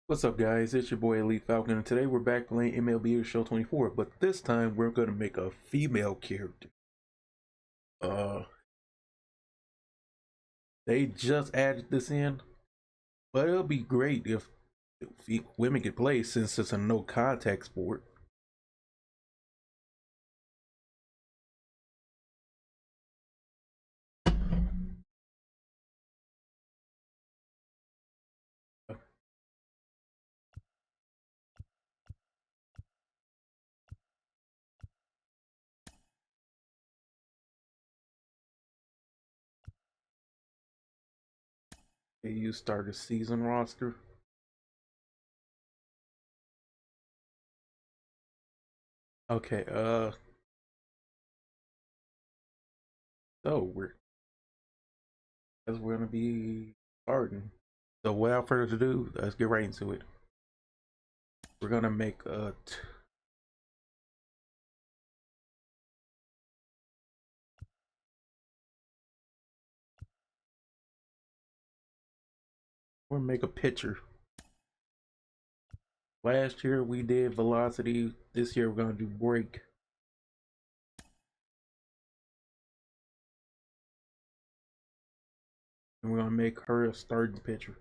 What's up, guys? It's your boy Elite Falcon, and today we're back playing MLB The Show 24. But this time we're gonna make a female character. Uh, they just added this in, but it'll be great if women could play since it's a no contact sport. You start a season roster. Okay. So we're gonna be starting. So without further ado, let's get right into it. We're gonna make a. We're gonna make a pitcher. Last year we did velocity. This year we're gonna do break. And we're gonna make her a starting pitcher.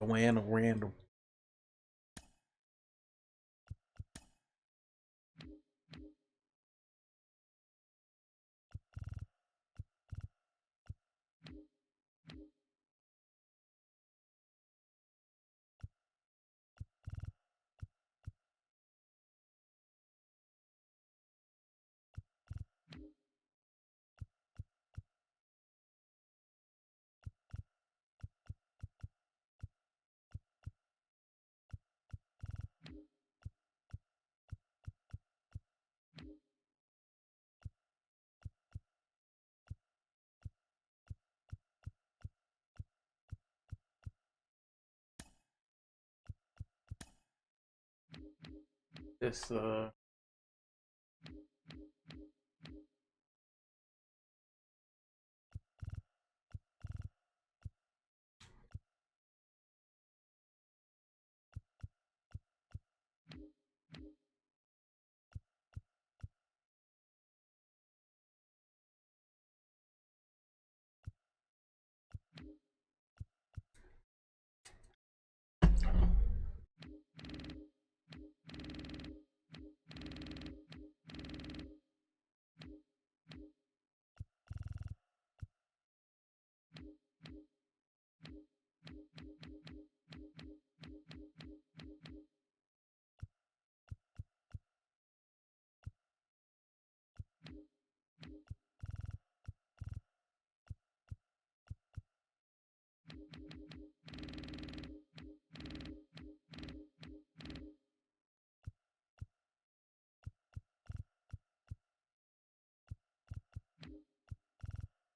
Random. This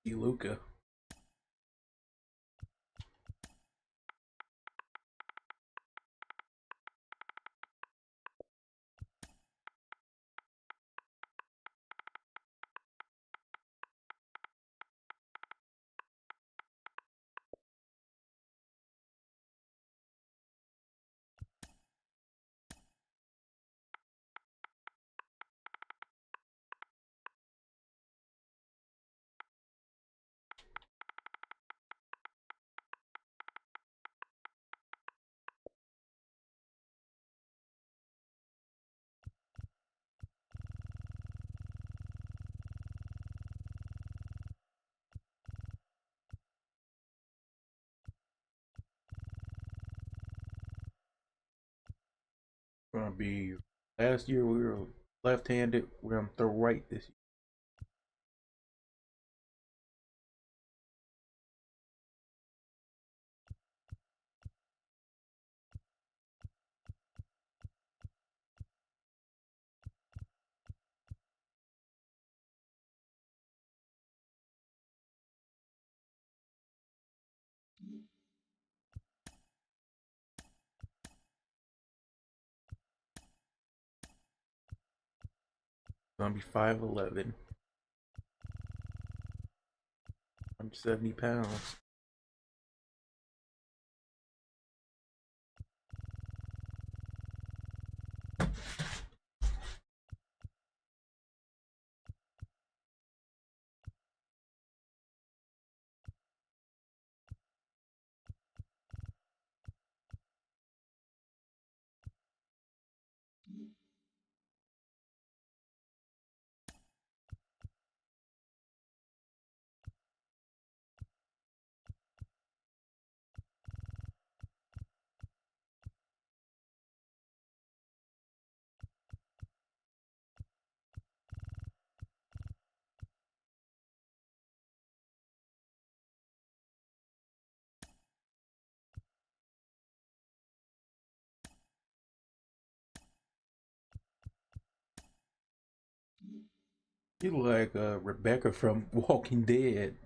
Diluca. Gonna be last year we were left-handed. We're gonna throw right this year. Gonna be 5'11". 170 pounds. You look like Rebecca from Walking Dead.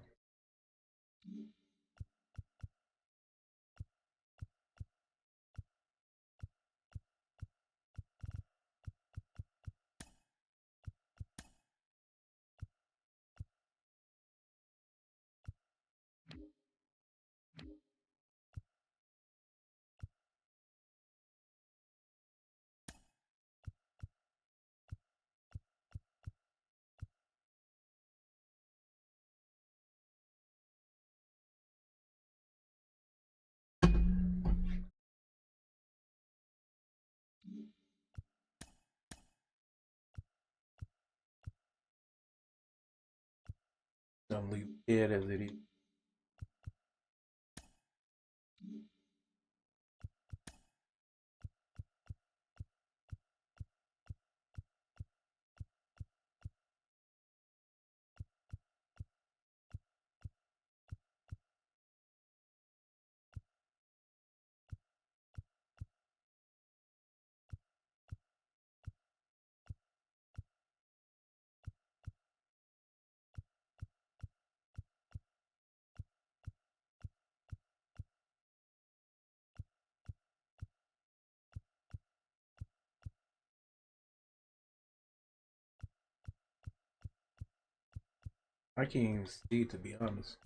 Don't leave it as it is. I can't even see, to be honest.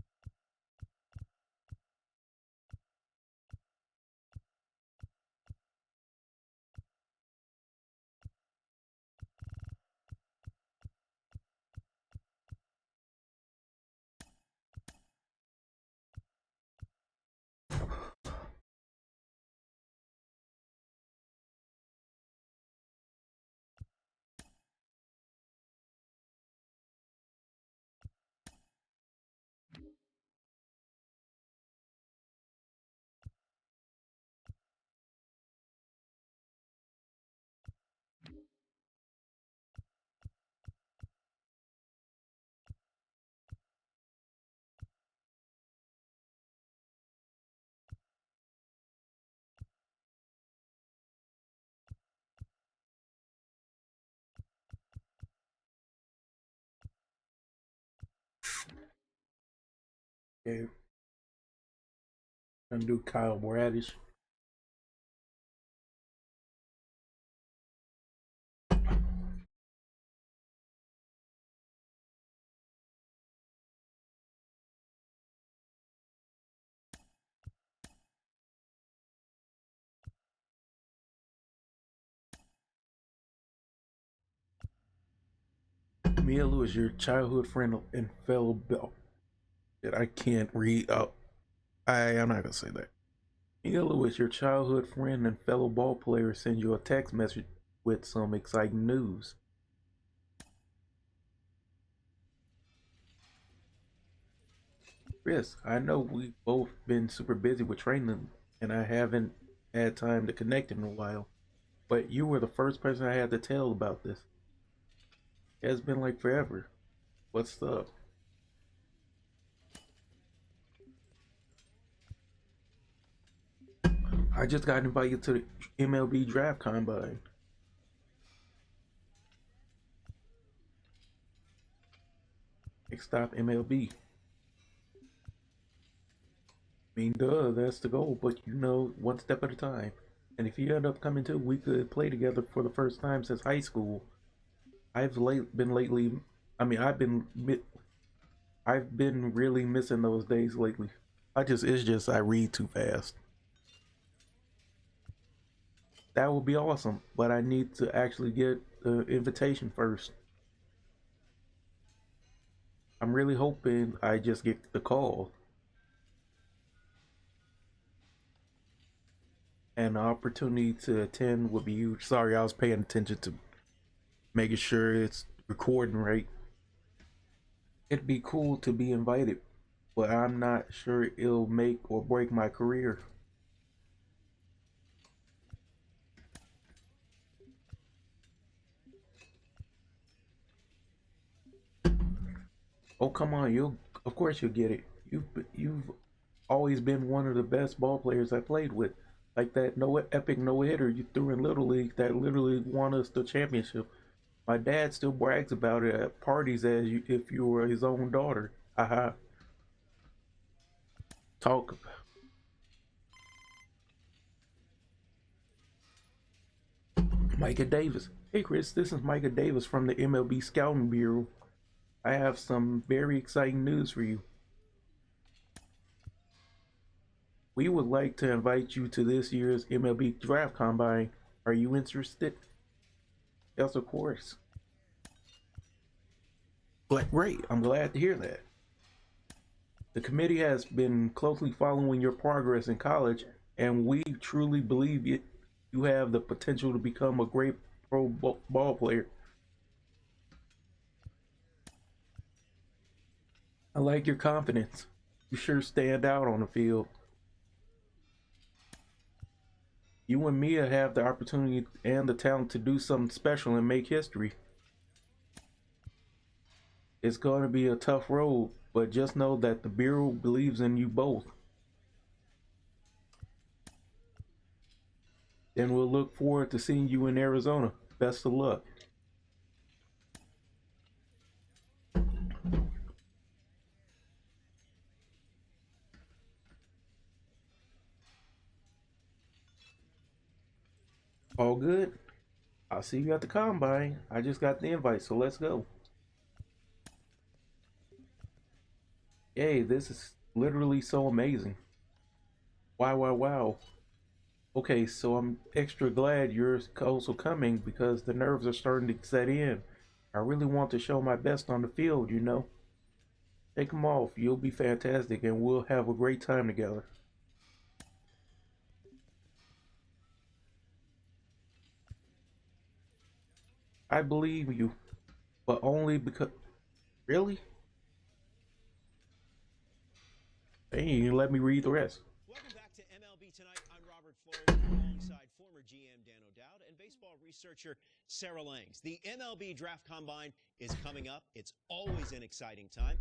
Okay, gonna do Kyle Bradish. Mia Lewis, your childhood friend and fellow bell. That I can't read. Oh, I'm not gonna say that. Mia Lewis, your childhood friend and fellow ball player, sends you a text message with some exciting news. Kris, I know we've both been super busy with training, and I haven't had time to connect in a while. But you were the first person I had to tell about this. It's been like forever. What's up? I just got invited to the MLB Draft Combine. Next stop MLB. I mean, duh, that's the goal, but you know, one step at a time. And if you end up coming too, we could play together for the first time since high school. I've been lately. I mean, I've been I've been really missing those days lately. It's just I read too fast. That would be awesome, but I need to actually get the invitation first. I'm really hoping I just get the call and the opportunity to attend would be huge. Sorry, I was paying attention to making sure it's recording right. It'd be cool to be invited, but I'm not sure it'll make or break my career. Oh come on, you'll of course you'll get it. You've always been one of the best ball players I played with. Like that no epic no hitter you threw in Little League that literally won us the championship. My dad still brags about it at parties as if you were his own daughter. Haha. Talk. Micah Davis. Hey Kris, this is Micah Davis from the MLB Scouting Bureau. I have some very exciting news for you. We would like to invite you to this year's MLB Draft Combine. Are you interested? Yes, of course. Great, I'm glad to hear that. The committee has been closely following your progress in college, and we truly believe you have the potential to become a great ball player. I like your confidence. You sure stand out on the field. You and Mia have the opportunity and the talent to do something special and make history. It's going to be a tough road, but just know that the Bureau believes in you both. Then we'll look forward to seeing you in Arizona. Best of luck. All good? I'll see you at the combine. I just got the invite, so let's go. Yay, this is literally so amazing. Wow, wow, wow. Okay, so I'm extra glad you're also coming because the nerves are starting to set in. I really want to show my best on the field, you know. Take them off. You'll be fantastic and we'll have a great time together. I believe you, but only because. Really? Hey, you let me read the rest. Welcome back to MLB Tonight. I'm Robert Flores alongside former GM Dan O'Dowd and baseball researcher Sarah Langs. The MLB Draft Combine is coming up. It's always an exciting time.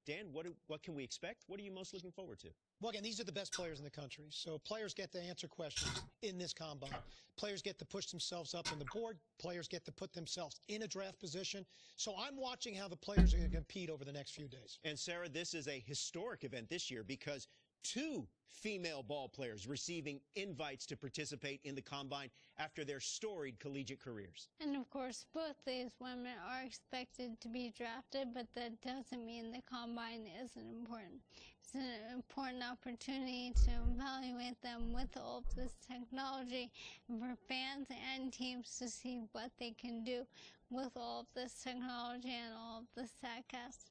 Dan, what can we expect? What are you most looking forward to? Well, again, these are the best players in the country. So players get to answer questions in this combine. Players get to push themselves up on the board. Players get to put themselves in a draft position. So I'm watching how the players are going to compete over the next few days. And Sarah, this is a historic event this year because two female ball players receiving invites to participate in the combine after their storied collegiate careers. And of course, both these women are expected to be drafted, but that doesn't mean the combine isn't important. It's an important opportunity to evaluate them with all of this technology and for fans and teams to see what they can do with all of this technology and all of the StatCast.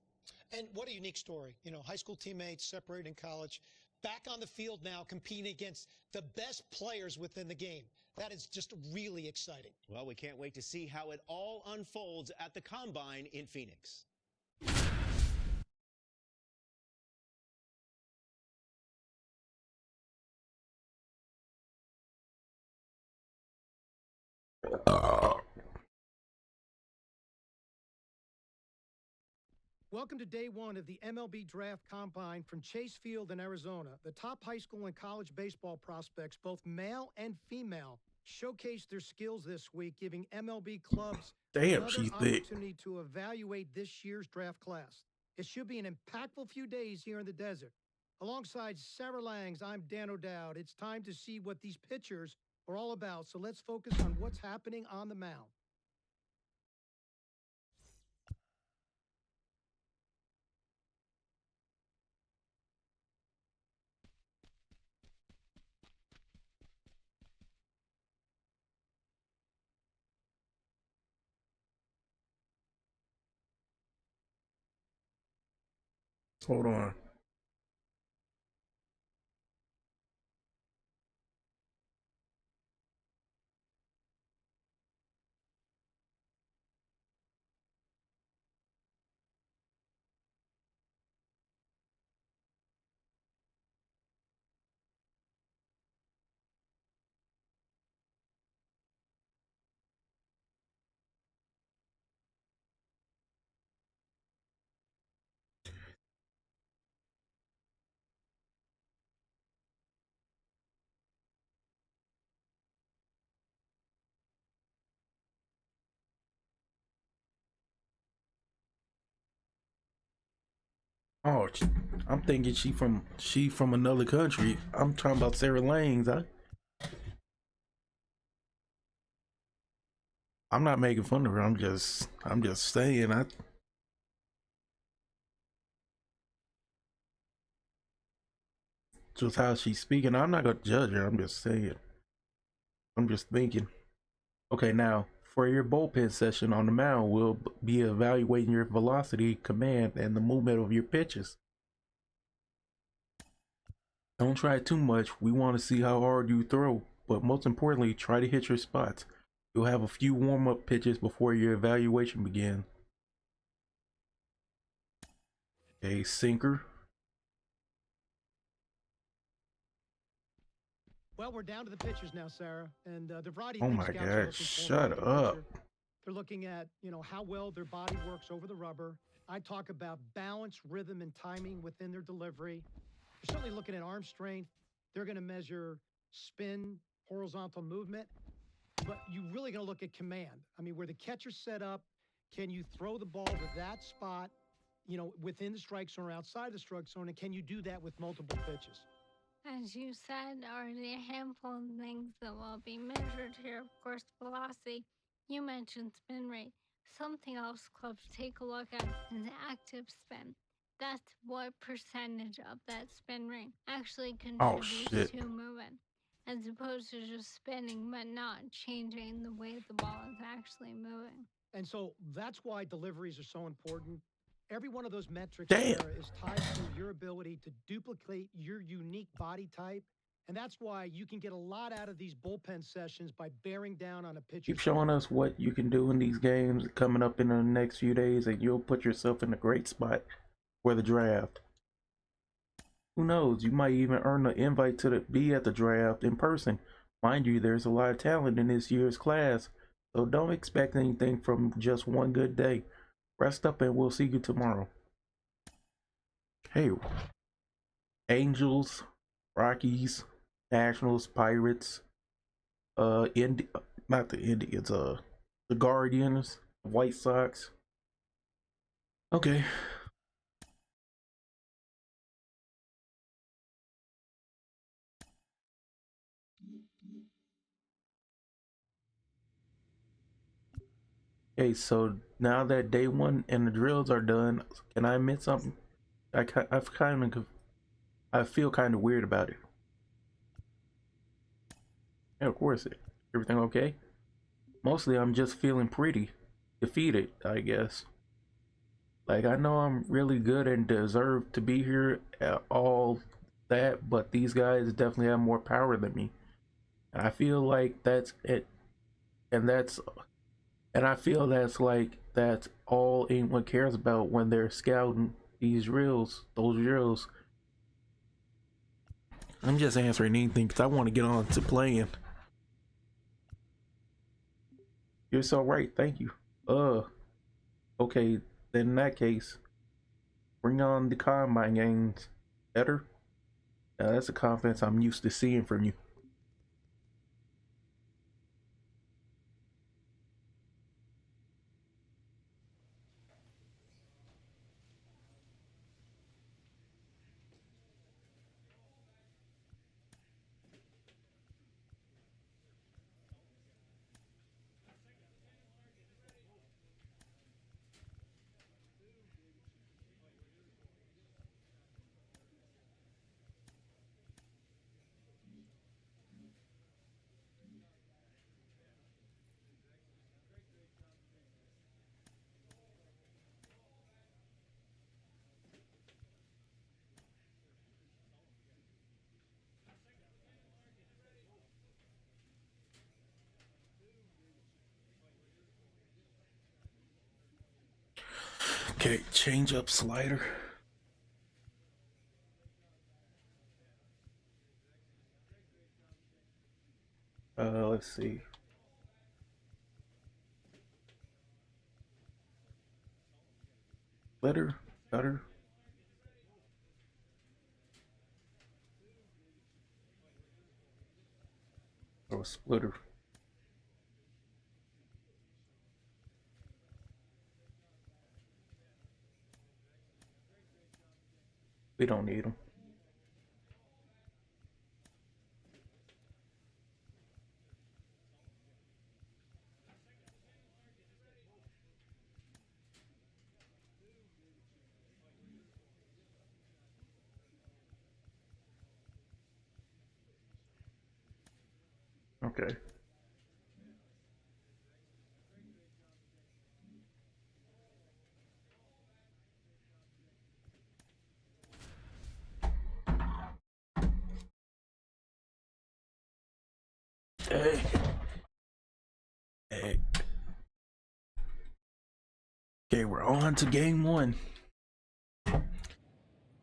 And what a unique story. You know, high school teammates separated in college, back on the field now competing against the best players within the game. That is just really exciting. Well, we can't wait to see how it all unfolds at the Combine in Phoenix. Welcome to day one of the MLB Draft Combine from Chase Field in Arizona. The top high school and college baseball prospects, both male and female, showcased their skills this week, giving MLB clubs another opportunity to evaluate this year's draft class. It should be an impactful few days here in the desert. Alongside Sarah Langs, I'm Dan O'Dowd. It's time to see what these pitchers are all about, so let's focus on what's happening on the mound. Hold on. Oh, I'm thinking she from another country. I'm talking about Sarah Langs. I'm not making fun of her. I'm just saying. I just how she's speaking. I'm not gonna judge her. I'm just saying. I'm just thinking. Okay, now for your bullpen session on the mound, we'll be evaluating your velocity, command, and the movement of your pitches. Don't try too much. We want to see how hard you throw, but most importantly, try to hit your spots. You'll have a few warm-up pitches before your evaluation begins. A sinker. Well, we're down to the pitchers now, Sarah, and the variety of Oh things my scouts are God! looking for Shut in a up. pitcher. They're looking at, how well their body works over the rubber. I talk about balance, rhythm, and timing within their delivery. They're certainly looking at arm strength. They're going to measure spin, horizontal movement, but you really going to look at command. I mean, where the catcher's set up, can you throw the ball to that spot, within the strike zone or outside the strike zone, and can you do that with multiple pitches? As you said, already a handful of things that will be measured here. Of course, velocity. You mentioned spin rate. Something else clubs take a look at is active spin. That's what percentage of that spin rate actually Oh contributes shit. to movement, as opposed to just spinning but not changing the way the ball is actually moving. And so that's why deliveries are so important. Every one of those metrics, Damn. Sarah, is tied to your ability to duplicate your unique body type. And that's why you can get a lot out of these bullpen sessions by bearing down on a pitcher's Keep showing us what you can do in these games coming up in the next few days, and you'll put yourself in a great spot for the draft. Who knows? You might even earn an invite to be at the draft in person. Mind you, there's a lot of talent in this year's class, so don't expect anything from just one good day. Rest up, and we'll see you tomorrow. Hey, Angels, Rockies, Nationals, Pirates, not the Indians, the Guardians, White Sox. Okay. Okay, so now that day one and the drills are done, can I admit something? I feel kind of weird about it. Yeah, of course. Everything okay? Mostly, I'm just feeling pretty defeated, I guess. Like, I know I'm really good and deserve to be here at all that, but these guys definitely have more power than me. And I feel like that's it. And I feel that's all anyone cares about when they're scouting those drills. I'm just answering anything because I want to get on to playing. You're so right, thank you. Okay, then in that case, bring on the combine games. Better? That's a confidence I'm used to seeing from you. Okay, change up slider. Let's see. Better. Or a splitter. We don't need them. Okay. Hey. Hey. Okay, we're on to game one.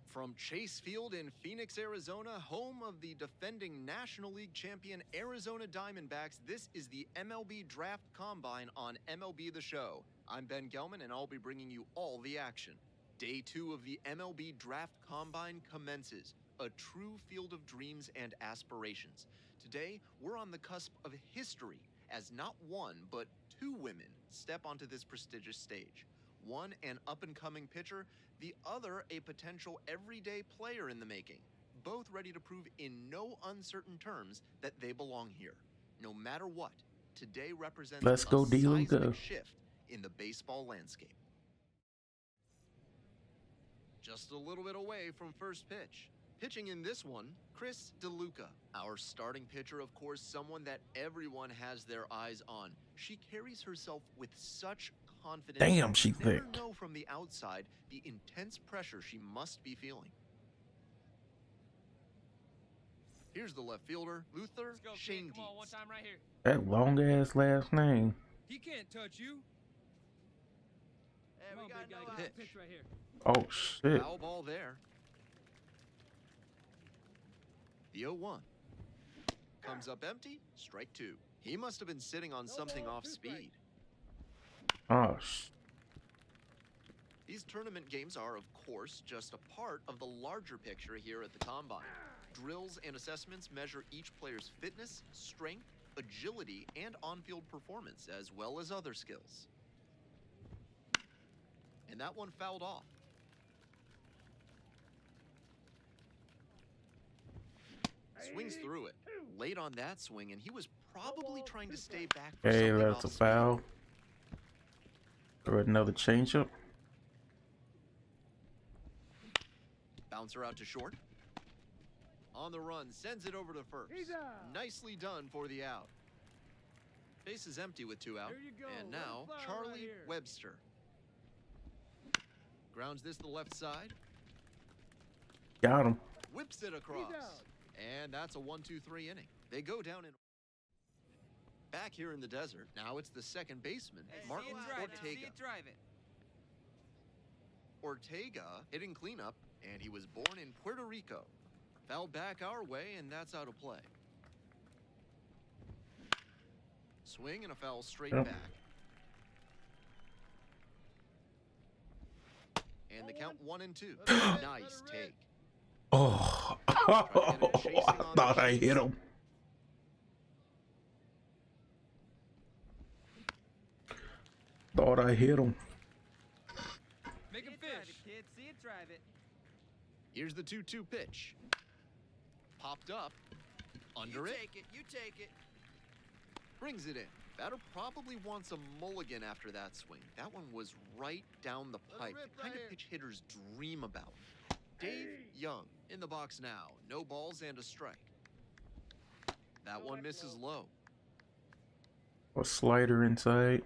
From Chase Field in Phoenix, Arizona, home of the defending National League champion Arizona Diamondbacks, this is the MLB Draft Combine on MLB The Show. I'm Ben Gelman, and I'll be bringing you all the action. Day 2 of the MLB Draft Combine commences, a true field of dreams and aspirations. Today, we're on the cusp of history, as not one, but 2 women step onto this prestigious stage. One, an up-and-coming pitcher, the other, a potential everyday player in the making. Both ready to prove in no uncertain terms that they belong here. No matter what, today represents Let's go, a Diluca. seismic shift in the baseball landscape. Just a little bit away from first pitch. Pitching in this one, Kris Diluca. Our starting pitcher, of course, someone that everyone has their eyes on. She carries herself with such confidence. Damn, she you never thick. know from the outside the intense pressure she must be feeling. Here's the left fielder, Luther Shane. Come on, one time right here. That long ass last name. He can't touch you. Hey, Come on, big guy, no get the pitch right here. Oh shit. Foul ball there. The 0-1. Comes up empty, strike 2. He must have been sitting on something off speed. Oh These tournament games are, of course, just a part of the larger picture here at the Combine. Drills and assessments measure each player's fitness, strength, agility, and on-field performance, as well as other skills. And that one fouled off. Swings through it. Late on that swing, and he was probably trying to stay back for Hey, something that's a off speed. foul. Or another changeup. Bouncer out to short. On the run, sends it over to first. Nicely done for the out. Base is empty with 2 out. There you go. And now, One foul Charlie right here. Webster. Grounds this to the left side. Got him. Whips it across. And that's a 1-2-3 inning. They go down in... Back here in the desert, now it's the second baseman, Martin Ortega. Ortega hitting cleanup, and he was born in Puerto Rico. Fouled back our way, and that's out of play. Swing and a foul straight Yep. back. And the count 1-2. Nice take. Oh, I thought I hit him. Thought I hit him. Make him fish. Kid, see it, drive it. Here's the 2-2 pitch. Popped up. Under it. You take it. Brings it in. Batter probably wants a mulligan after that swing. That one was right down the pipe. The kind of pitch hitters dream about. Dave Young in the box now. No balls and a strike. That one misses low. A slider inside.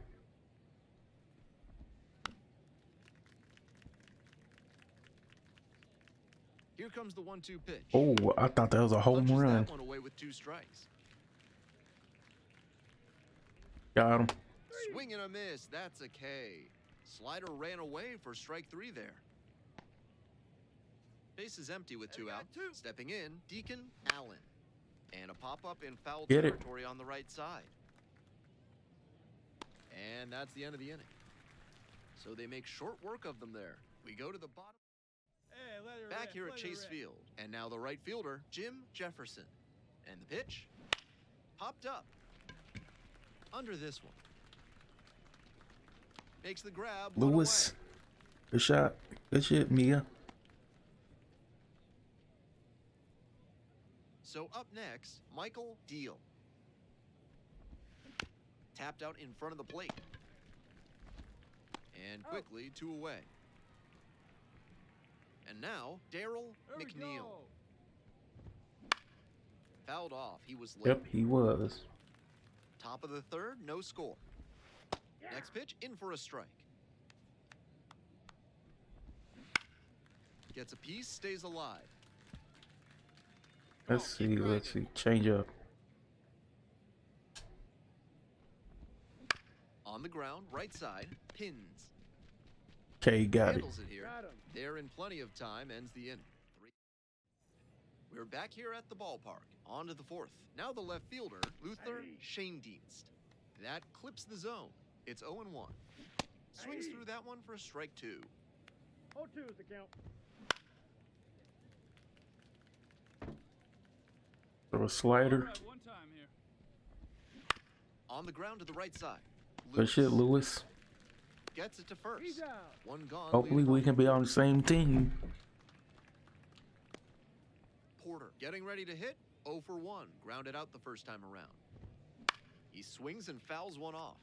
Here comes the 1-2 pitch. Oh, I thought that was a home Punches run. that one away with 2 strikes. Got him. Swing and a miss. That's a K. Slider ran away for strike 3 there. Base is empty with 2 out. Stepping in, Deacon Allen. And a pop-up in foul Get it. territory on the right side. And that's the end of the inning. So they make short work of them there. We go to the bottom. Back here at Chase Field. And now the right fielder, Jim Jefferson. And the pitch popped up. Under this one. Makes the grab. Lewis. Good shot. Good shit, Mia. So up next, Michael Deal. Tapped out in front of the plate. And quickly 2 away. And now, Daryl McNeil. Fouled off. He was late. Yep, he was. Top of the 3rd, no score. Next pitch, in for a strike. Gets a piece, stays alive. Let's see. Let's see. Change up. On the ground, right side, pins. Okay, got it. Handles it here. There in plenty of time, ends the inning. 3. We're back here at the ballpark. On to the 4th. Now the left fielder, Luther Schoendienst. That clips the zone. It's 0-1. Swings through that one for strike 2. 0-2 is the count. Throw a slider. One time here. On the ground to the right side. Good shit, Lewis. Gets it to first. He's out. One gone. Hopefully we can be on the same team. Porter getting ready to hit. 0 for 1. Grounded out the first time around. He swings and fouls one off.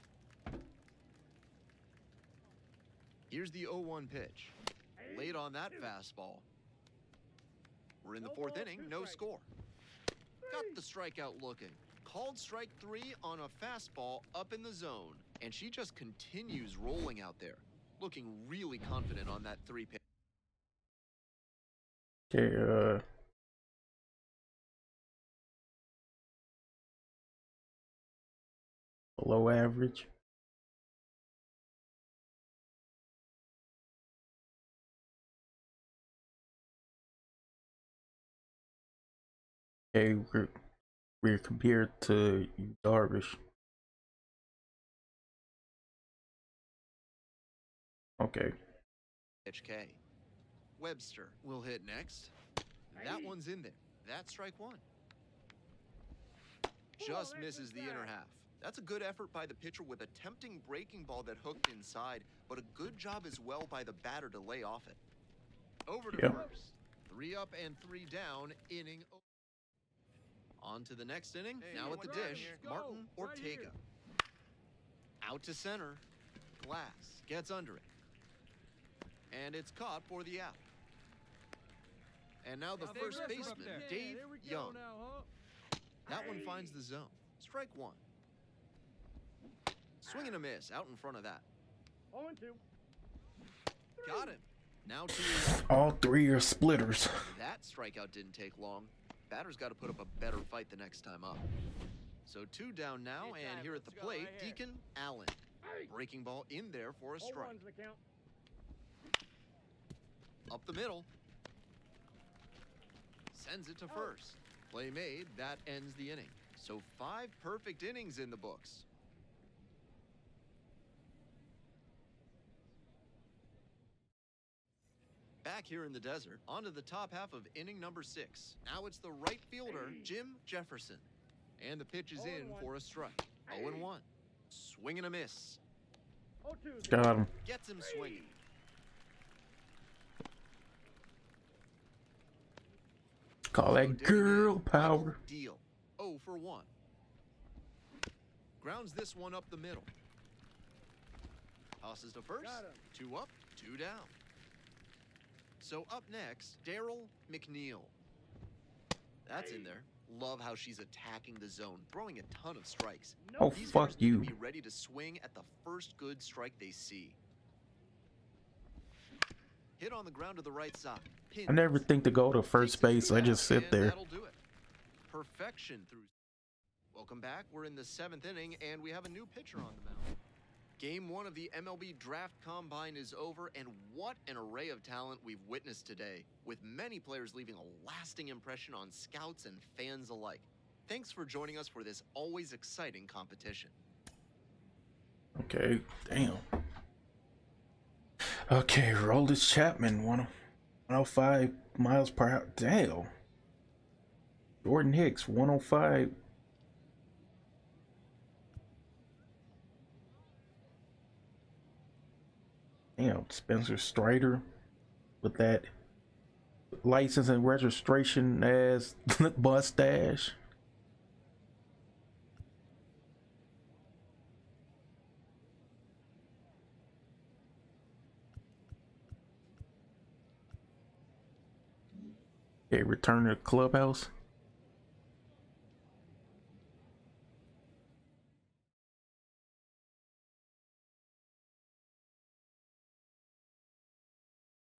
Here's the 0-1 pitch. Late on that fastball. We're in the 4th inning, no score. Got the strikeout looking. Called strike 3 on a fastball up in the zone. And she just continues rolling out there. Looking really confident on that 3 pitch. Okay, below average. Okay, we're compared to Darvish. Okay. Pitch K. Webster will hit next. That one's in there. That's strike 1. Just misses the inner half. That's a good effort by the pitcher with a tempting breaking ball that hooked inside, but a good job as well by the batter to lay off it. Over to first. 3 up and 3 down, inning. On to the next inning. Now at the dish, Martin Ortega. Out to center. Glass gets under it. And it's caught for the out. And now the first baseman, Dave Young. That one finds the zone. Strike 1. Swing and a miss out in front of that. 0-2. Got him. Now 2. All 3 are splitters. That strikeout didn't take long. Batter's got to put up a better fight the next time up. So 2 down now, and here at the plate, Deacon Allen. Breaking ball in there for a strike. 0-1's the count. Up the middle. Sends it to first. Play made. That ends the inning. So 5 perfect innings in the books. Back here in the desert, onto the top half of inning number 6. Now it's the right fielder, Jim Jefferson. And the pitch is in for a strike. 0-1. Swing and a miss. 0-2 is the Got him. Gets him swinging. Call that girl power. Deal. 0 for 1. Grounds this one up the middle. Tosses to first. 2 up, 2 down. So up next, Daryl McNeil. That's in there. Love how she's attacking the zone, throwing a ton of strikes. Oh, These fuck hitters need you. to be ready to swing at the first good strike they see. Hit on the ground to the right side. I never think to go to first base. I just sit there. That'll do it. Perfection through. Welcome back. We're in the 7th inning, and we have a new pitcher on the mound. Game 1 of the MLB Draft Combine is over, and what an array of talent we've witnessed today, with many players leaving a lasting impression on scouts and fans alike. Thanks for joining us for this always exciting competition. Okay, damn. Okay, Roldis Chapman, 105 miles per hour. Damn. Jordan Hicks, 105. Damn, Spencer Strider with that license and registration as mustache. Okay, return to the clubhouse.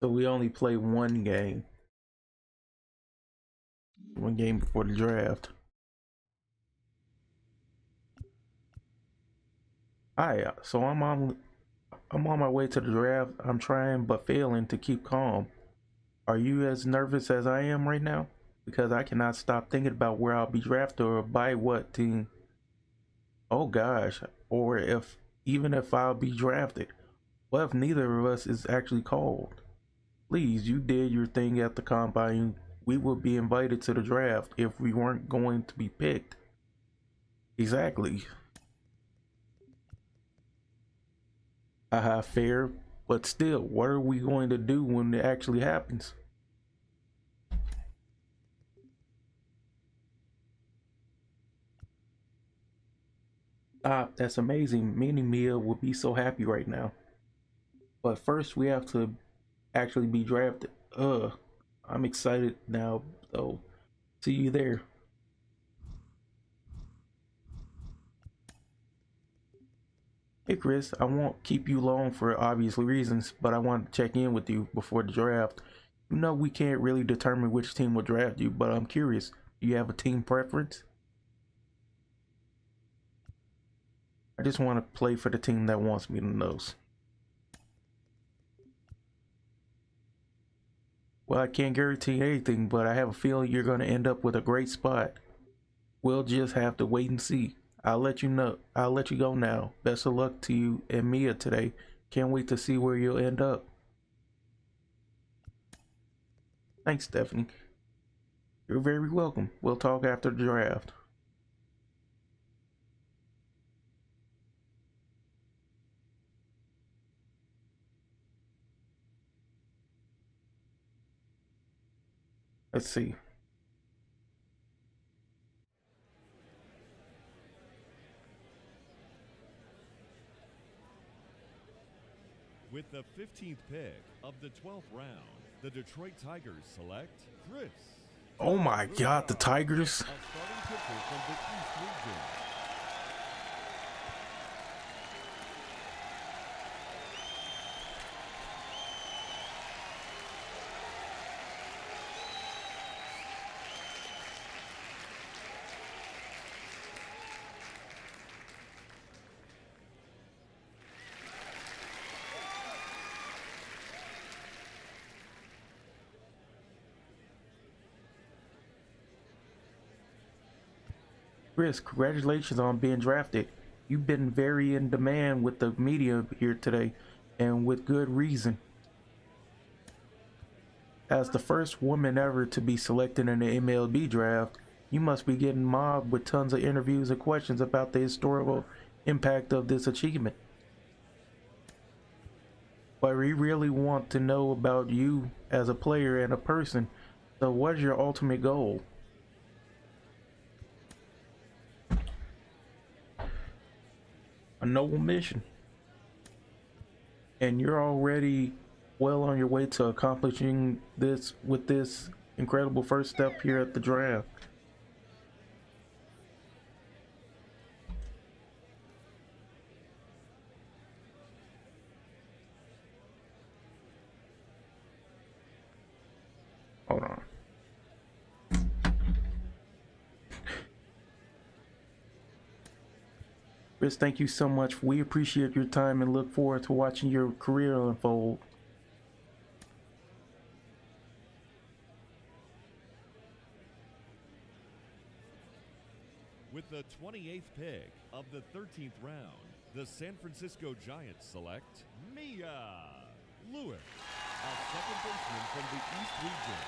So we only play one game. One game before the draft. Alright, so I'm on my way to the draft. I'm trying but failing to keep calm. Are you as nervous as I am right now? Because I cannot stop thinking about where I'll be drafted or by what team. Oh gosh, or even if I'll be drafted. What if neither of us is actually called? Please, you did your thing at the combine. We would be invited to the draft if we weren't going to be picked. Exactly. Haha, fair. But still, what are we going to do when it actually happens? That's amazing. Me and Mia would be so happy right now. But first, we have to actually be drafted. I'm excited now, though. See you there. Hey Kris, I won't keep you long for obvious reasons, but I want to check in with you before the draft. You know we can't really determine which team will draft you, but I'm curious, do you have a team preference? I just want to play for the team that wants me the most. Well, I can't guarantee anything, but I have a feeling you're going to end up with a great spot. We'll just have to wait and see. I'll let you know. I'll let you go now. Best of luck to you and Mia today. Can't wait to see where you'll end up. Thanks, Stephanie. You're very welcome. We'll talk after the draft. Let's see. With the 15th pick of the 12th round, the Detroit Tigers select Kris. Oh my God, the Tigers. A starting pitcher from the East region. Kris, congratulations on being drafted. You've been very in demand with the media here today, and with good reason. As the first woman ever to be selected in the MLB draft, you must be getting mobbed with tons of interviews and questions about the historical impact of this achievement. But we really want to know about you as a player and a person, so what's your ultimate goal? A noble mission. And you're already well on your way to accomplishing this with this incredible first step here at the draft. Hold on. Kris, thank you so much. We appreciate your time and look forward to watching your career unfold. With the 28th pick of the 13th round, the San Francisco Giants select Mia Lewis, a second baseman from the East Region.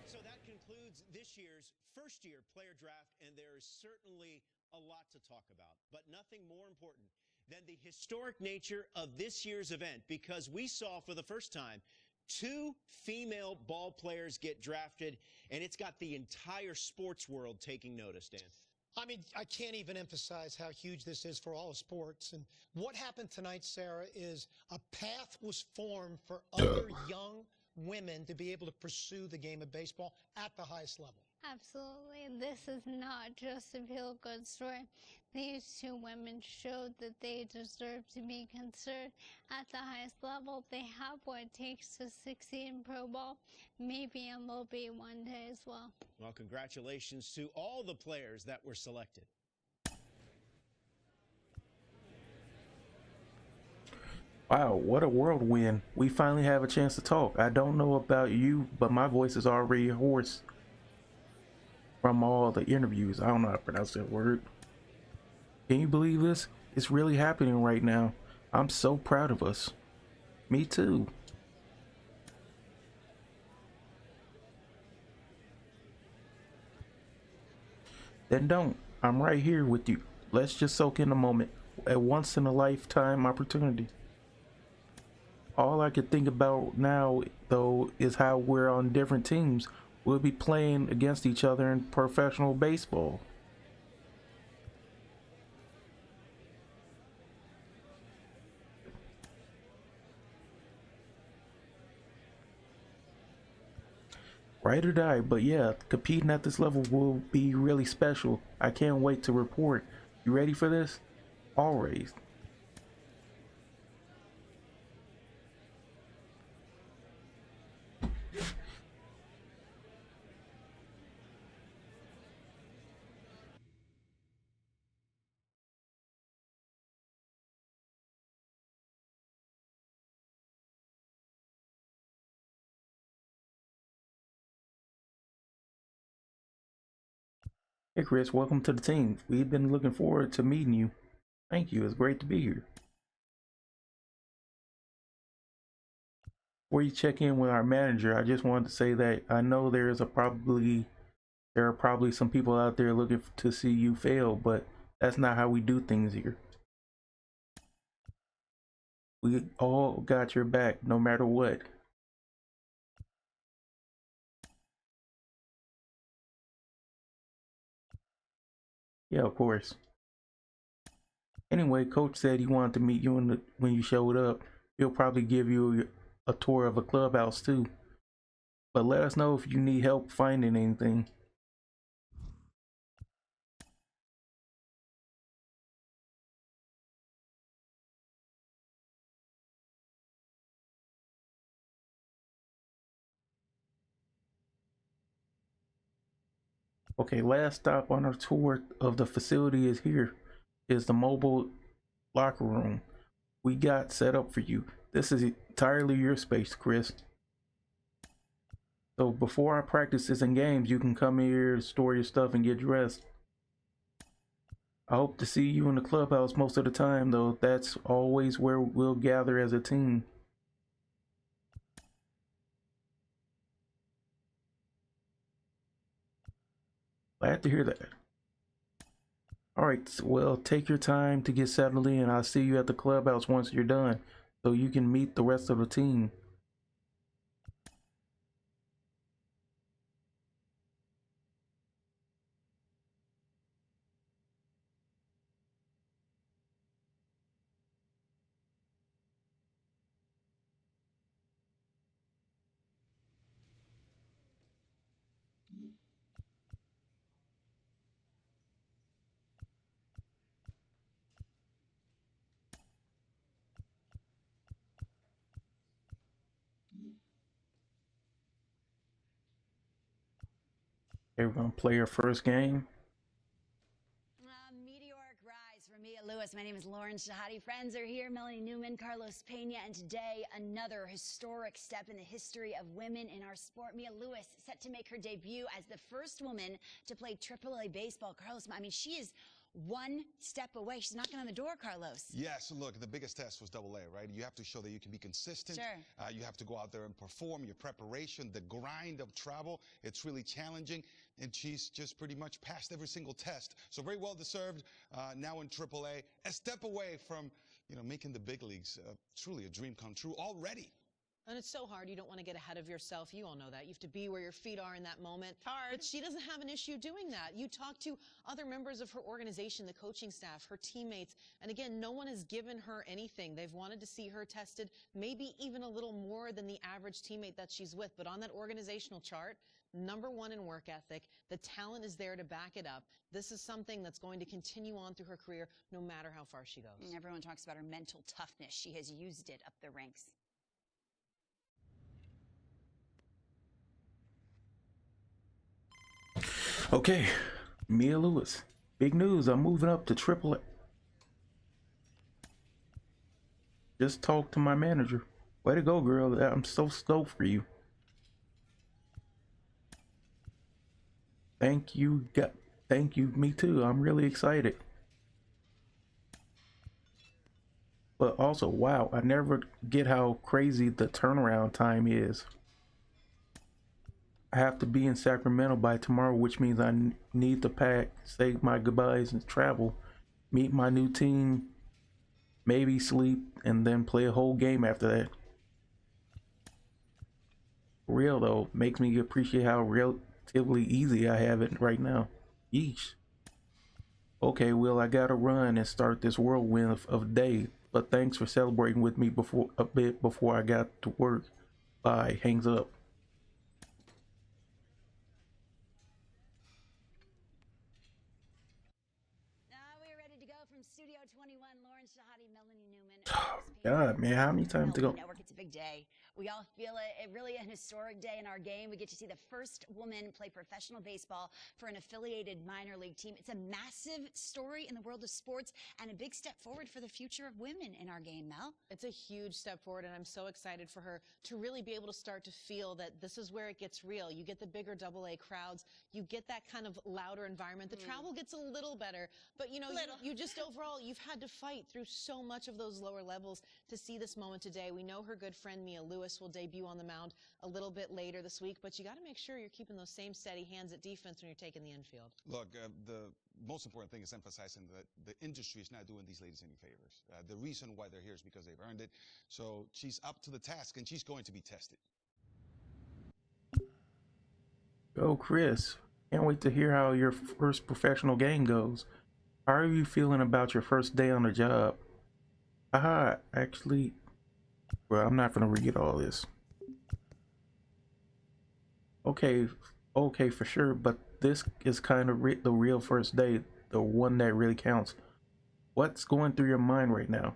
So that concludes this year's first-year player draft, and there is certainly a lot to talk about, but nothing more important than the historic nature of this year's event, because we saw for the first time 2 female ball players get drafted, and it's got the entire sports world taking notice, Dan. I mean, I can't even emphasize how huge this is for all of sports. And what happened tonight, Sarah, is a path was formed for other young women to be able to pursue the game of baseball at the highest level. Absolutely. This is not just a feel-good story. These 2 women showed that they deserve to be considered at the highest level. They have what it takes to succeed in pro ball, maybe MLB one day as well. Well, congratulations to all the players that were selected. Wow, what a whirlwind. We finally have a chance to talk. I don't know about you, but my voice is already hoarse from all the interviews. I don't know how to pronounce that word. Can you believe this? It's really happening right now. I'm so proud of us. Me too. Then don't. I'm right here with you. Let's just soak in a moment. A once in a lifetime opportunity. All I could think about now, though, is how we're on different teams. We'll be playing against each other in professional baseball. Right or die, but yeah, competing at this level will be really special. I can't wait to report. You ready for this? Always. Hey Kris, welcome to the team. We've been looking forward to meeting you. Thank you, it's great to be here. Before you check in with our manager, I just wanted to say that I know there are probably some people out there looking to see you fail, but that's not how we do things here. We all got your back, no matter what. Yeah, of course. Anyway, Coach said he wanted to meet you when you showed up. He'll probably give you a tour of a clubhouse too. But let us know if you need help finding anything. Okay, last stop on our tour of the facility is here. Is the mobile locker room we got set up for you. This is entirely your space, Kris. So before our practices and games, you can come here, store your stuff, and get dressed. I hope to see you in the clubhouse most of the time, though. That's always where we'll gather as a team. Glad to hear that. Alright, well, take your time to get settled in. I'll see you at the clubhouse once you're done, so you can meet the rest of the team. Okay, we're gonna play our first game. Meteoric rise for Mia Lewis. My name is Lauren Shahadi. Friends are here. Melanie Newman, Carlos Pena, and today another historic step in the history of women in our sport. Mia Lewis set to make her debut as the first woman to play AAA baseball. Carlos, I mean, she is one step away. She's knocking on the door, Carlos. Yes, look, the biggest test was AA, right? You have to show that you can be consistent. Sure. You have to go out there and perform. Your preparation, the grind of travel, it's really challenging. And she's just pretty much passed every single test. So very well deserved. Now in AAA, a step away from, making the big leagues. Truly a dream come true already. And it's so hard. You don't want to get ahead of yourself. You all know that. You have to be where your feet are in that moment. Hard. But she doesn't have an issue doing that. You talk to other members of her organization, the coaching staff, her teammates, and again, no one has given her anything. They've wanted to see her tested, maybe even a little more than the average teammate that she's with. But on that organizational chart, #1 in work ethic, the talent is there to back it up. This is something that's going to continue on through her career, no matter how far she goes. And everyone talks about her mental toughness. She has used it up the ranks. Okay, Mia Lewis. Big news. I'm moving up to AAA. Just talked to my manager. Way to go, girl. I'm so stoked for you. Thank you. Thank you. Me too. I'm really excited. But also, wow, I never get how crazy the turnaround time is. I have to be in Sacramento by tomorrow, which means I need to pack, say my goodbyes, and travel, meet my new team, maybe sleep, and then play a whole game after that. Real though, makes me appreciate how relatively easy I have it right now. Yeesh. Okay, Will, I gotta run and start this whirlwind of day, but thanks for celebrating with me before I got to work. Bye. Hangs up. We're ready to go from Studio 21. Lauren Shahadi, Melanie Newman. God, man, how many times to go? Network, it's a big day. We all feel it. It really an historic day in our game. We get to see the first woman play professional baseball for an affiliated minor league team. It's a massive story in the world of sports and a big step forward for the future of women in our game, Mel. It's a huge step forward, and I'm so excited for her to really be able to start to feel that this is where it gets real. You get the bigger AA crowds. You get that kind of louder environment. The travel gets a little better, but you just overall, you've had to fight through so much of those lower levels to see this moment today. We know her good friend Mia Lewis will debut on the mound a little bit later this week, but you got to make sure you're keeping those same steady hands at defense when you're taking the infield. Look, the most important thing is emphasizing that the industry is not doing these ladies any favors. The reason why they're here is because they've earned it. So she's up to the task, and she's going to be tested. Go, Kris. Can't wait to hear how your first professional game goes. How are you feeling about your first day on the job? Haha, actually, well, I'm not gonna read all this. Okay, for sure, but this is kind of the real first day, the one that really counts. What's going through your mind right now?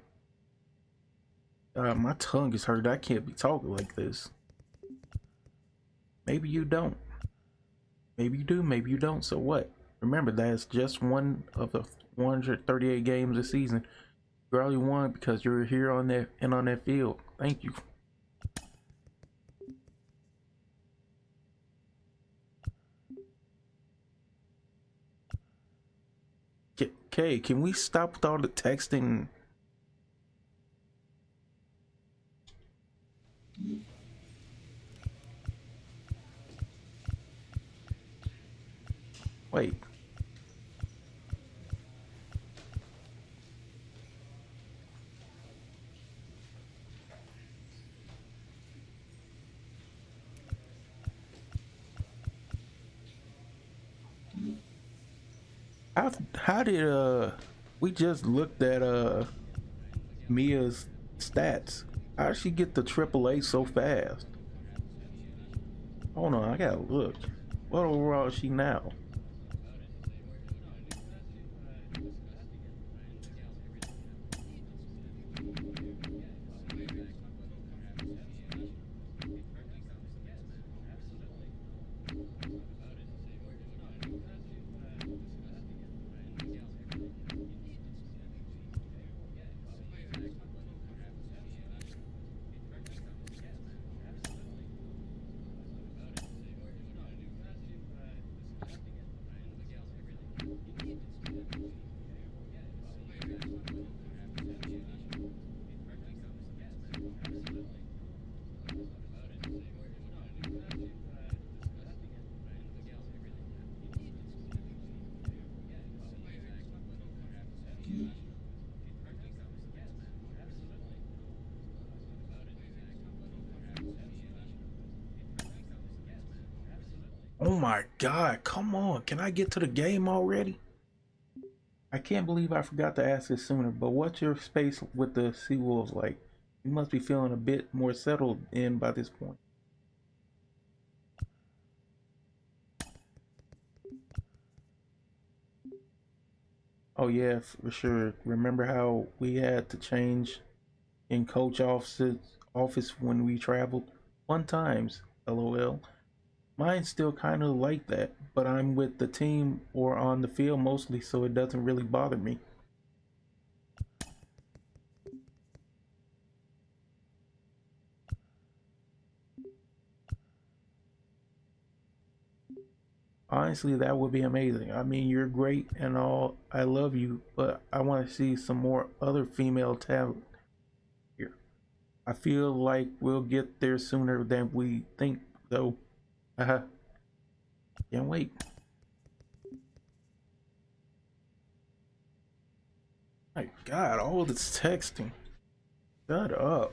My tongue is hurt. I can't be talking like this. Maybe you don't. Maybe you do, maybe you don't. So what? Remember, that's just one of the 138 games this season. You only won because you're here on that field. Thank you. Okay, can we stop with all the texting? Wait. How did we just looked at Mia's stats? How did she get the AAA so fast? Hold on, I gotta look. What overall is she now? Oh my God, come on. Can I get to the game already? I can't believe I forgot to ask this sooner, but what's your space with the Seawolves like? You must be feeling a bit more settled in by this point. Oh yeah, for sure. Remember how we had to change in coach office when we traveled? Fun times, LOL. Mine's still kind of like that, but I'm with the team or on the field mostly, so it doesn't really bother me. Honestly, that would be amazing. I mean, you're great and all. I love you, but I want to see some more other female talent here. I feel like we'll get there sooner than we think, though. Haha. Can't wait. My God, all this texting. Shut up.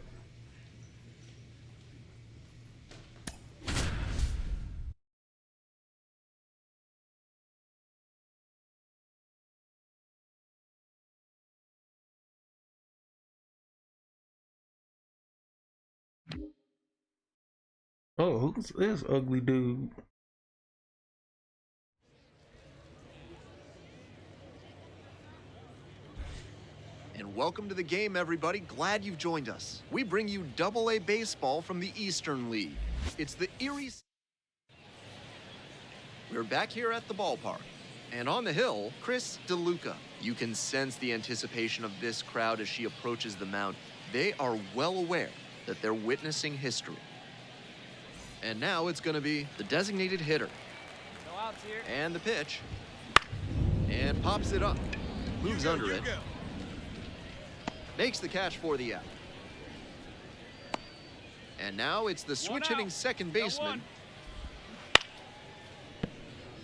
Oh, who's this ugly dude? And welcome to the game, everybody. Glad you've joined us. We bring you AA baseball from the Eastern League. It's the Erie. We're back here at the ballpark. And on the hill, Kris Diluca. You can sense the anticipation of this crowd as she approaches the mound. They are well aware that they're witnessing history. And now it's going to be the designated hitter. No outs here. And the pitch. And pops it up. Moves under it. Makes the catch for the out. And now it's the switch hitting second baseman.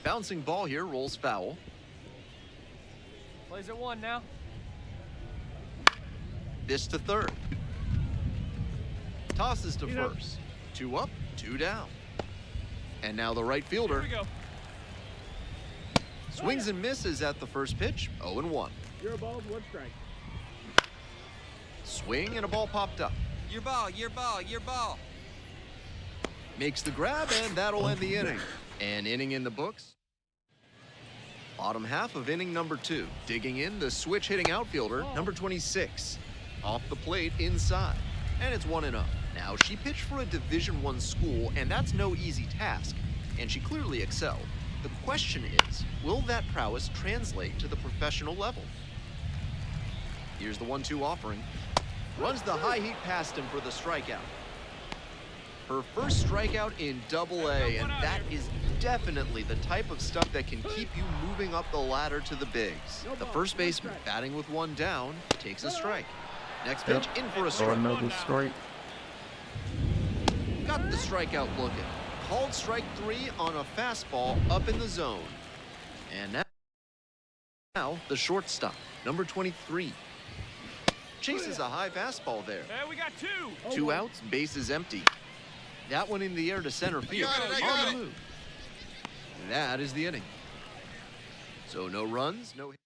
Bouncing ball here, rolls foul. Plays at 1 now. This to third. Tosses to first. 2 up, 2 down. And now the right fielder. Here we go. Swings and misses at the first pitch. 0-1. You're a ball, 1 strike. Swing and a ball popped up. Your ball, your ball, your ball. Makes the grab, and that'll end the inning. An inning in the books. Bottom half of inning number 2. Digging in, the switch hitting outfielder, number 26. Off the plate, inside. And it's 1-0. Now, she pitched for a Division I school, and that's no easy task. And she clearly excelled. The question is, will that prowess translate to the professional level? Here's the 1-2 offering. Runs the high heat past him for the strikeout. Her first strikeout in AA, and that is definitely the type of stuff that can keep you moving up the ladder to the bigs. The first baseman, batting with 1 down, takes a strike. Next pitch, in for a Or strike. another strike. Got the strikeout looking. Called strike 3 on a fastball up in the zone. And now the shortstop, number 23. Chases a high fastball there. Hey, we got 2. 2 outs, bases empty. That one in the air to center field. On the move. That is the inning. So no runs, no hits.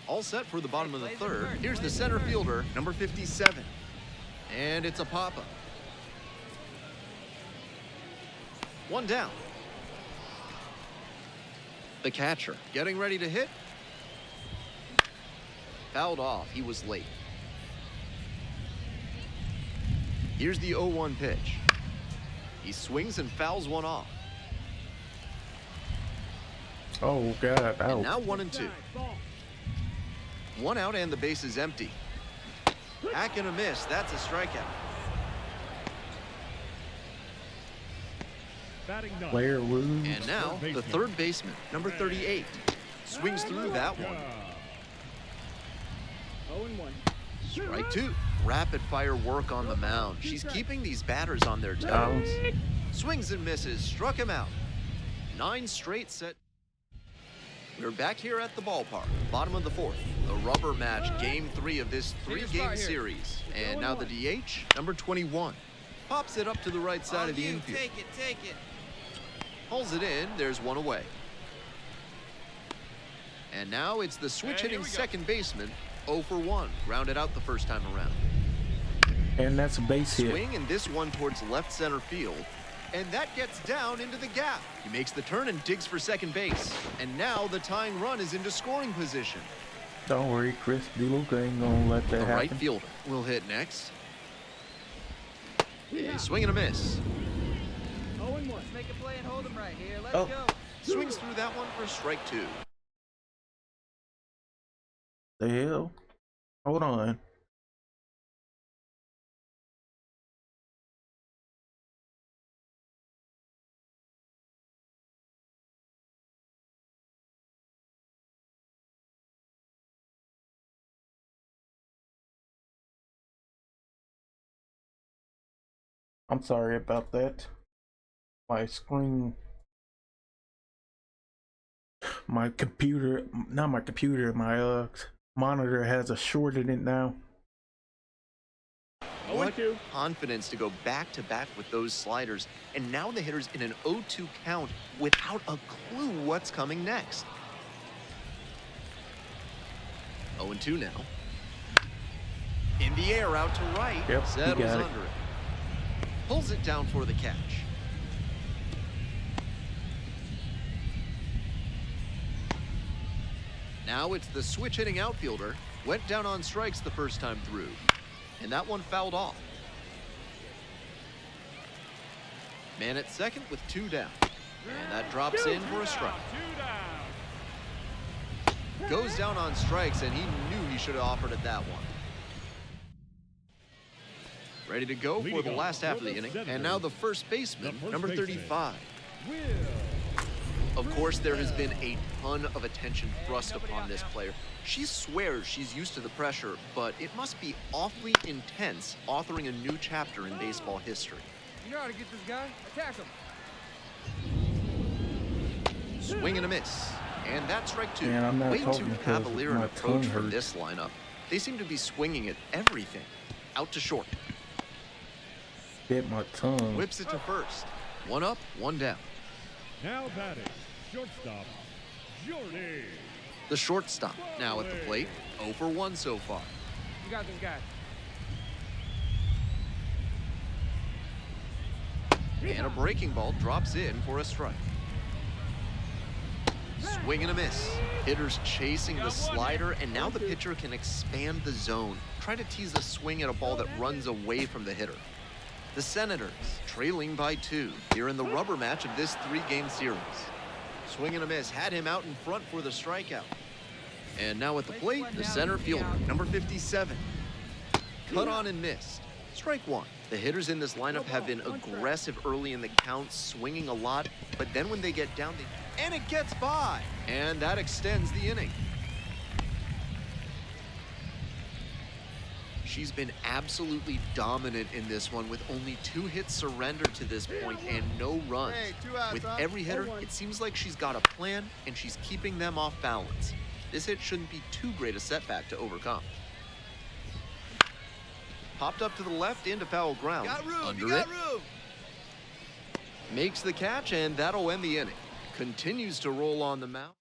All set for the bottom of the third. Here's the center fielder, number 57. And it's a pop-up. 1 down. The catcher getting ready to hit. Fouled off. He was late. Here's the 0-1 pitch. He swings and fouls one off. Oh God, And out. now 1-2. 1 out and the base is empty. Hack and a miss. That's a strikeout. Player lose. And now the third baseman, number 38. Swings through that one. 0-1. Strike 2. Rapid fire work on the mound. She's keeping these batters on their toes. Swings and misses. Struck him out. 9 straight set. We're back here at the ballpark. Bottom of the 4th. The rubber match, game 3 of this 3-game series. And now the DH, number 21. Pops it up to the right side of the infield. Take it, take it. Pulls it in. There's one away. And now it's the switch-hitting second baseman, 0 for 1. Grounded out the first time around. And that's a base hit. Swing, and this one towards left center field. And that gets down into the gap. He makes the turn and digs for second base. And now the tying run is into scoring position. Don't worry, Kris. Diluca ain't gonna let that The happen. right fielder will hit next. A swing and a miss. 0-1. Let's make a play and hold him right here. Let's Oh. go. Swings through that one for strike 2. The hell? Hold on. I'm sorry about that. My screen, my computer, not my computer, my monitor has a short in it now. What confidence to go back-to-back with those sliders. And now the hitter's in an 0-2 count without a clue what's coming next. 0-2 now. In the air, out to right. Yep, he Settles got it. under it. Pulls it down for the catch. Now it's the switch-hitting outfielder. Went down on strikes the first time through. And that one fouled off. Man at second with 2 down. And that drops in for a strike. Goes down on strikes, and he knew he should have offered it that one. Ready to go for the last half of the inning. And now the first baseman, number 35. Of course, there has been a ton of attention thrust upon this player. She swears she's used to the pressure, but it must be awfully intense authoring a new chapter in baseball history. You know how to get this guy? Attack him. Swing and a miss. And that's strike 2. Man, I'm not Way too talking because cavalier an my approach tongue from hurts. this lineup. They seem to be swinging at everything. Out to short. Bit my tongue. Whips it to first. 1 up, 1 down. Now batting, shortstop, Jordy. The shortstop now at the plate. 0 for 1 so far. You got this guy. And a breaking ball drops in for a strike. Swing and a miss. Hitters chasing the slider, and now the pitcher can expand the zone. Try to tease a swing at a ball that runs away from the hitter. The Senators trailing by 2 here in the rubber match of this 3-game series. Swing and a miss had him out in front for the strikeout. And now at the plate, the center fielder, number 57. Cut on and missed. Strike 1. The hitters in this lineup have been aggressive early in the count, swinging a lot, but then when they get down, and it gets by. And that extends the inning. She's been absolutely dominant in this one with only 2 hits surrendered to this point and no runs. With every hitter, it seems like she's got a plan and she's keeping them off balance. This hit shouldn't be too great a setback to overcome. Popped up to the left into foul ground. Under it. Makes the catch, and that'll end the inning. Continues to roll on the mound.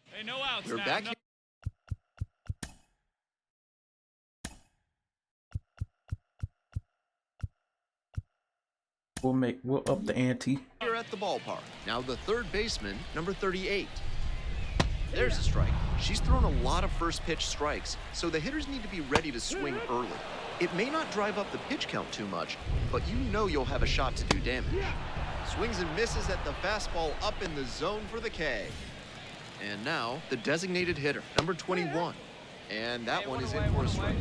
Hey, no outs. We're back here. We'll up the ante. Here at the ballpark. Now the third baseman, number 38. There's a strike. She's thrown a lot of first pitch strikes, so the hitters need to be ready to swing early. It may not drive up the pitch count too much, but you know you'll have a shot to do damage. Swings and misses at the fastball up in the zone for the K. And now the designated hitter, number 21. And that one is in for a strike.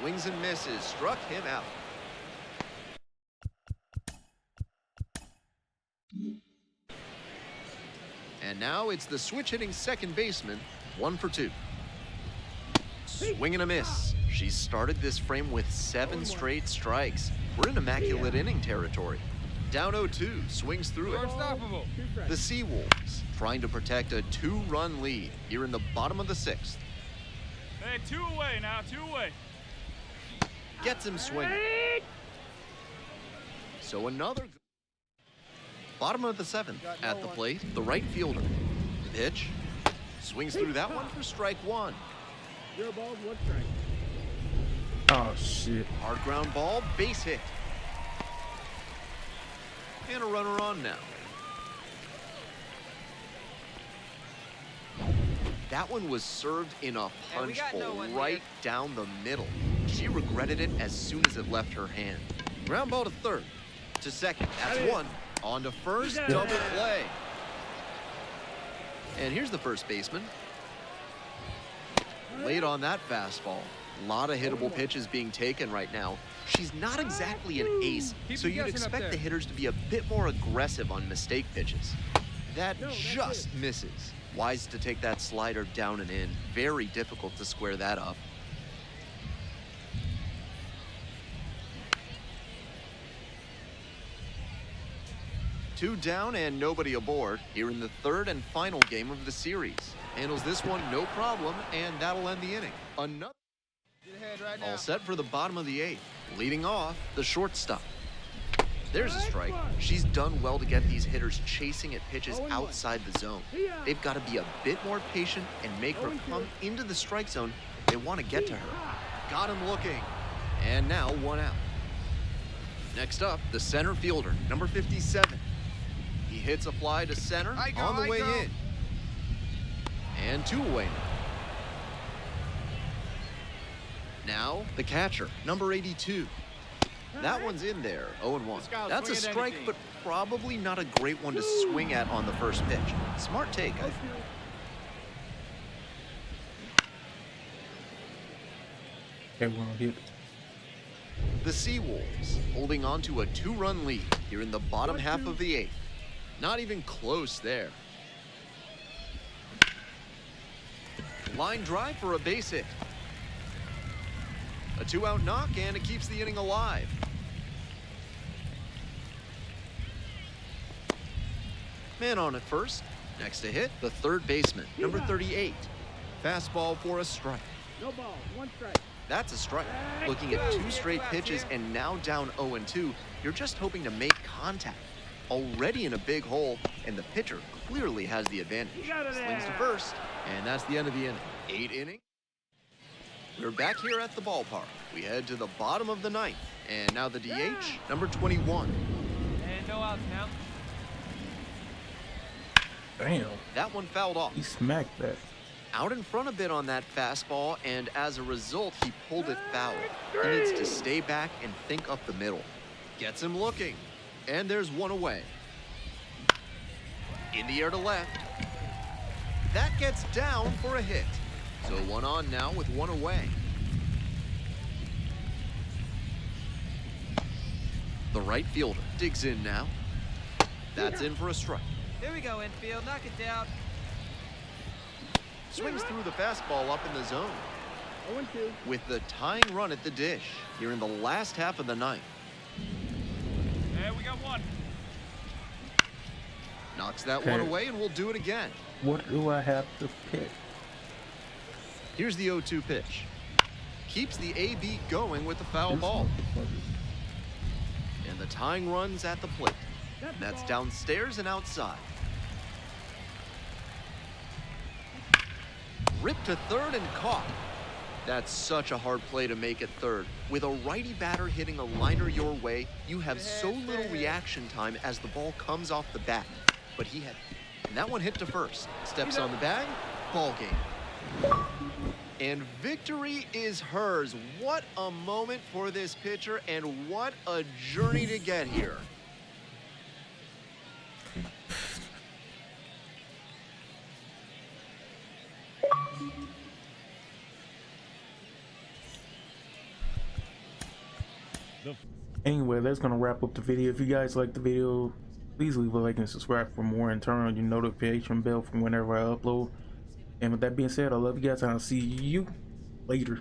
Swings and misses, struck him out. And now it's the switch-hitting second baseman, 1 for 2. Swing and a miss. She's started this frame with 7 straight strikes. We're in immaculate inning territory. Down 0-2, swings through it. Unstoppable. The Seawolves trying to protect a 2-run lead here in the bottom of the 6th. Hey, right, 2 away now, 2 away. Gets him swinging. So another bottom of the 7th. At the plate, the right fielder. Pitch. Swings through that one for strike 1. 0 balls, 1 strike. Oh shit. Hard ground ball, base hit. And a runner on now. That one was served in a punch bowl right down the middle. She regretted it as soon as it left her hand. Ground ball to third. To second, that's 1. On to first, double play. And here's the first baseman. Late on that fastball. A lot of hittable pitches being taken right now. She's not exactly an ace, so you'd expect the hitters to be a bit more aggressive on mistake pitches. That just misses. Wise to take that slider down and in. Very difficult to square that up. Two down and nobody aboard here in the 3rd and final game of the series. Handles this one no problem, and that'll end the inning. Another all set for the bottom of the 8th. Leading off, the shortstop. There's a strike. She's done well to get these hitters chasing at pitches outside the zone. They've got to be a bit more patient and make her come into the strike zone if they want to get to her. Got him looking. And now 1 out. Next up, the center fielder, number 57. He hits a fly to center on the way in. And 2 away now. Now, the catcher, number 82. That one's in there, 0-1. That's a strike, but probably not a great one to swing at on the first pitch. Smart take, I think. Everyone hit. The Seawolves holding on to a 2-run lead here in the bottom half of the 8th. Not even close there. Line drive for a base hit. A 2-out knock, and it keeps the inning alive. Man on at first. Next to hit, the 3rd baseman, number 38. Fastball for a strike. No ball, 1 strike. That's a strike. Looking at 2 straight pitches and now down 0-2, you're just hoping to make contact. Already in a big hole, and the pitcher clearly has the advantage. Slings to first, and that's the end of the inning. 8 innings. We're back here at the ballpark. We head to the bottom of the 9th, and now the DH, number 21. And no outs now. Damn. That one fouled off. He smacked that. Out in front a bit on that fastball, and as a result, he pulled it foul. He needs to stay back and think up the middle. Gets him looking, and there's 1 away. In the air to left. That gets down for a hit. So 1 on now with 1 away. The right fielder digs in now. That's in for a strike. Here we go, infield. Knock it down. Swings through the fastball up in the zone. 0-2. With the tying run at the dish here in the last half of the 9th. And we got 1. Knocks that one away, and we'll do it again. What do I have to pick? Here's the 0-2 pitch. Keeps the AB going with the foul ball. And the tying run's at the plate. That's downstairs and outside. Ripped to third and caught. That's such a hard play to make at third. With a righty batter hitting a liner your way, you have so little reaction time as the ball comes off the bat. But he had, and that one hit to first. Steps on the bag, ball game. And victory is hers. What a moment for this pitcher, and what a journey to get here. Anyway, that's gonna wrap up the video. If you guys like the video, please leave a like and subscribe for more, and turn on your notification bell for whenever I upload. And with that being said, I love you guys, and I'll see you later.